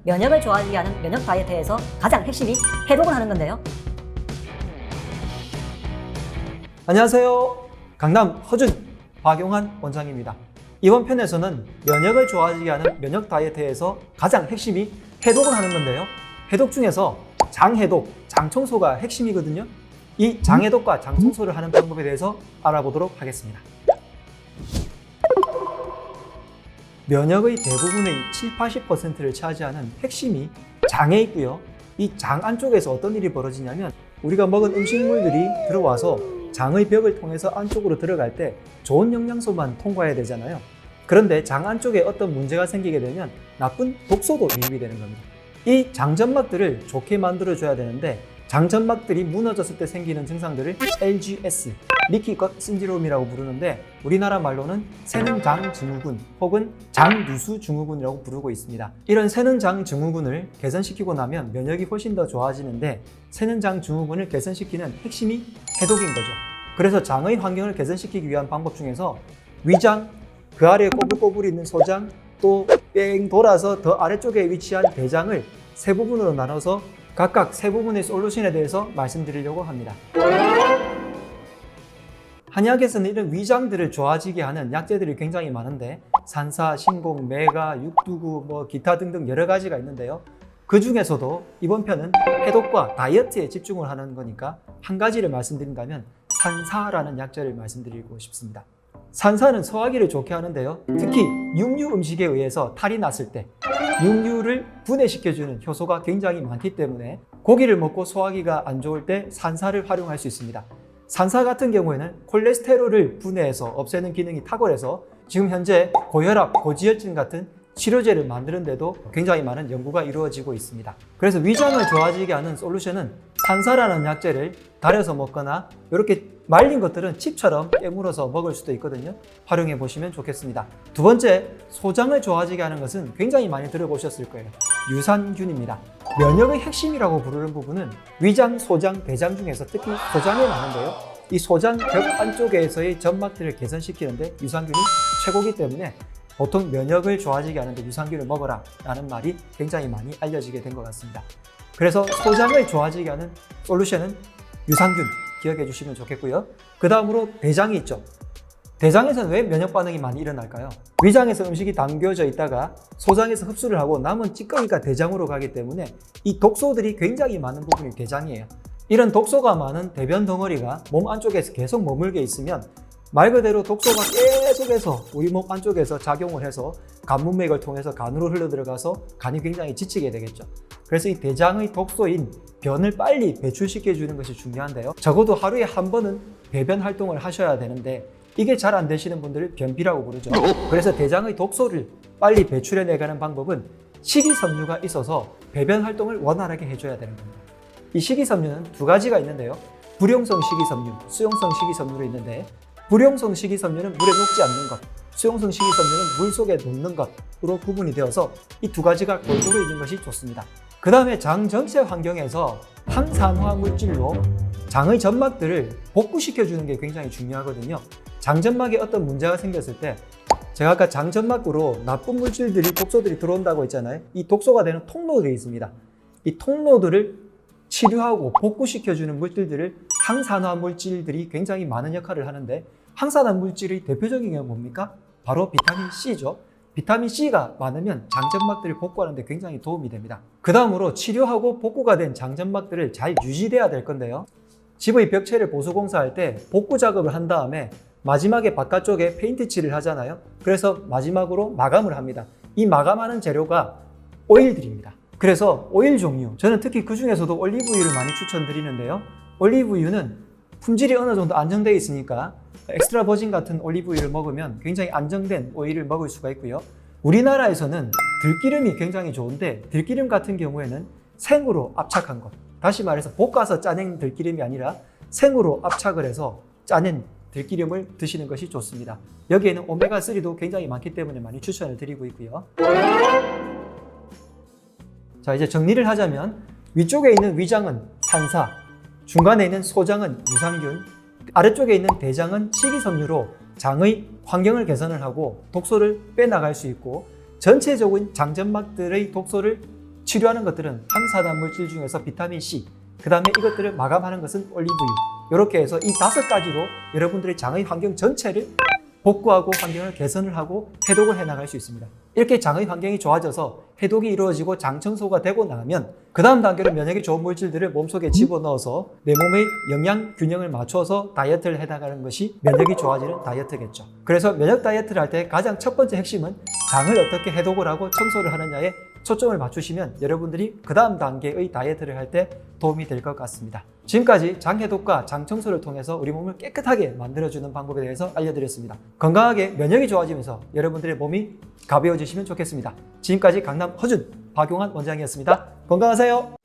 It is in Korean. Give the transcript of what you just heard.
면역을 좋아지게 하는 면역 다이어트에서 가장 핵심이 해독을 하는 건데요. 안녕하세요. 강남 허준 박용환 원장입니다. 이번 편에서는 면역을 좋아지게 하는 면역 다이어트에서 가장 핵심이 해독을 하는 건데요. 해독 중에서 장해독, 장청소가 핵심이거든요. 이 장해독과 장청소를 하는 방법에 대해서 알아보도록 하겠습니다. 면역의 대부분의 70~80%를 차지하는 핵심이 장에 있고요. 이 장 안쪽에서 어떤 일이 벌어지냐면 우리가 먹은 음식물들이 들어와서 장의 벽을 통해서 안쪽으로 들어갈 때 좋은 영양소만 통과해야 되잖아요. 그런데 장 안쪽에 어떤 문제가 생기게 되면 나쁜 독소도 유입이 되는 겁니다. 이 장점막들을 좋게 만들어줘야 되는데 장점막들이 무너졌을 때 생기는 증상들을 LGS, 리키껏 신디롬이라고 부르는데 우리나라 말로는 새는장증후군 혹은 장누수증후군이라고 부르고 있습니다. 이런 새는장증후군을 개선시키고 나면 면역이 훨씬 더 좋아지는데 새는장증후군을 개선시키는 핵심이 해독인 거죠. 그래서 장의 환경을 개선시키기 위한 방법 중에서 위장, 그 아래에 꼬불꼬불 있는 소장, 또 뺑 돌아서 더 아래쪽에 위치한 대장을 세 부분으로 나눠서 각각 세 부분의 솔루션에 대해서 말씀드리려고 합니다. 한의학에서는 이런 위장들을 좋아지게 하는 약재들이 굉장히 많은데 산사, 신공, 메가, 육두구, 기타 등등 여러 가지가 있는데요. 그 중에서도 이번 편은 해독과 다이어트에 집중을 하는 거니까 한 가지를 말씀드린다면 산사라는 약재를 말씀드리고 싶습니다. 산사는 소화기를 좋게 하는데요. 특히 육류 음식에 의해서 탈이 났을 때 육류를 분해시켜주는 효소가 굉장히 많기 때문에 고기를 먹고 소화기가 안 좋을 때 산사를 활용할 수 있습니다. 산사 같은 경우에는 콜레스테롤을 분해해서 없애는 기능이 탁월해서 지금 현재 고혈압, 고지혈증 같은 치료제를 만드는데도 굉장히 많은 연구가 이루어지고 있습니다. 그래서 위장을 좋아지게 하는 솔루션은 산사라는 약재를 달여서 먹거나 이렇게 말린 것들은 칩처럼 깨물어서 먹을 수도 있거든요. 활용해 보시면 좋겠습니다. 두 번째, 소장을 좋아지게 하는 것은 굉장히 많이 들어보셨을 거예요. 유산균입니다. 면역의 핵심이라고 부르는 부분은 위장, 소장, 대장 중에서 특히 소장에 많은데요. 이 소장 벽 안쪽에서의 점막들을 개선시키는데 유산균이 최고이기 때문에 보통 면역을 좋아지게 하는데 유산균을 먹어라 라는 말이 굉장히 많이 알려지게 된 것 같습니다. 그래서 소장을 좋아지게 하는 솔루션은 유산균 기억해 주시면 좋겠고요. 그 다음으로 대장이 있죠. 대장에서는 왜 면역 반응이 많이 일어날까요? 위장에서 음식이 담겨져 있다가 소장에서 흡수를 하고 남은 찌꺼기가 대장으로 가기 때문에 이 독소들이 굉장히 많은 부분이 대장이에요. 이런 독소가 많은 대변 덩어리가 몸 안쪽에서 계속 머물게 있으면 말 그대로 독소가 계속해서 우리 몸 안쪽에서 작용을 해서 간문맥을 통해서 간으로 흘러들어가서 간이 굉장히 지치게 되겠죠. 그래서 이 대장의 독소인 변을 빨리 배출시켜 주는 것이 중요한데요. 적어도 하루에 한 번은 배변 활동을 하셔야 되는데 이게 잘 안 되시는 분들을 변비라고 부르죠. 그래서 대장의 독소를 빨리 배출해내가는 방법은 식이섬유가 있어서 배변 활동을 원활하게 해줘야 되는 겁니다. 이 식이섬유는 두 가지가 있는데요. 불용성 식이섬유, 수용성 식이섬유로 있는데 불용성 식이섬유는 물에 녹지 않는 것, 수용성 식이섬유는 물 속에 녹는 것으로 구분이 되어서 이 두 가지가 골고루 있는 것이 좋습니다. 그 다음에 장 전체 환경에서 항산화 물질로 장의 점막들을 복구시켜주는 게 굉장히 중요하거든요. 장점막에 어떤 문제가 생겼을 때 제가 아까 장점막으로 나쁜 물질들이, 독소들이 들어온다고 했잖아요. 이 독소가 되는 통로들이 있습니다. 이 통로들을 치료하고 복구시켜주는 물질들을 항산화 물질들이 굉장히 많은 역할을 하는데 항산화 물질의 대표적인 게 뭡니까? 바로 비타민 C죠. 비타민 C가 많으면 장점막들을 복구하는 데 굉장히 도움이 됩니다. 그 다음으로 치료하고 복구가 된 장점막들을 잘 유지돼야 될 건데요. 집의 벽체를 보수공사할 때 복구 작업을 한 다음에 마지막에 바깥쪽에 페인트 칠을 하잖아요. 그래서 마지막으로 마감을 합니다. 이 마감하는 재료가 오일들입니다. 그래서 오일 종류, 저는 특히 그 중에서도 올리브유를 많이 추천드리는데요. 올리브유는 품질이 어느 정도 안정되어 있으니까 엑스트라 버진 같은 올리브유를 먹으면 굉장히 안정된 오일을 먹을 수가 있고요. 우리나라에서는 들기름이 굉장히 좋은데 들기름 같은 경우에는 생으로 압착한 것, 다시 말해서 볶아서 짜낸 들기름이 아니라 생으로 압착을 해서 짜낸 들기름을 드시는 것이 좋습니다. 여기에는 오메가3도 굉장히 많기 때문에 많이 추천을 드리고 있고요. 자, 이제 정리를 하자면 위쪽에 있는 위장은 산사, 중간에 있는 소장은 유산균, 아래쪽에 있는 대장은 식이섬유로 장의 환경을 개선을 하고 독소를 빼나갈 수 있고 전체적인 장점막들의 독소를 치료하는 것들은 항산화 물질 중에서 비타민 C, 그 다음에 이것들을 마감하는 것은 올리브유. 이렇게 해서 이 5가지로 여러분들의 장의 환경 전체를 복구하고 환경을 개선을 하고 해독을 해나갈 수 있습니다. 이렇게 장의 환경이 좋아져서 해독이 이루어지고 장 청소가 되고 나면 그 다음 단계로 면역이 좋은 물질들을 몸속에 집어넣어서 내 몸의 영양 균형을 맞춰서 다이어트를 해나가는 것이 면역이 좋아지는 다이어트겠죠. 그래서 면역 다이어트를 할 때 가장 첫 번째 핵심은 장을 어떻게 해독을 하고 청소를 하느냐에 초점을 맞추시면 여러분들이 그 다음 단계의 다이어트를 할 때 도움이 될 것 같습니다. 지금까지 장 해독과 장 청소를 통해서 우리 몸을 깨끗하게 만들어주는 방법에 대해서 알려드렸습니다. 건강하게 면역이 좋아지면서 여러분들의 몸이 가벼워지시면 좋겠습니다. 지금까지 강남 허준 박용환 원장이었습니다. 건강하세요.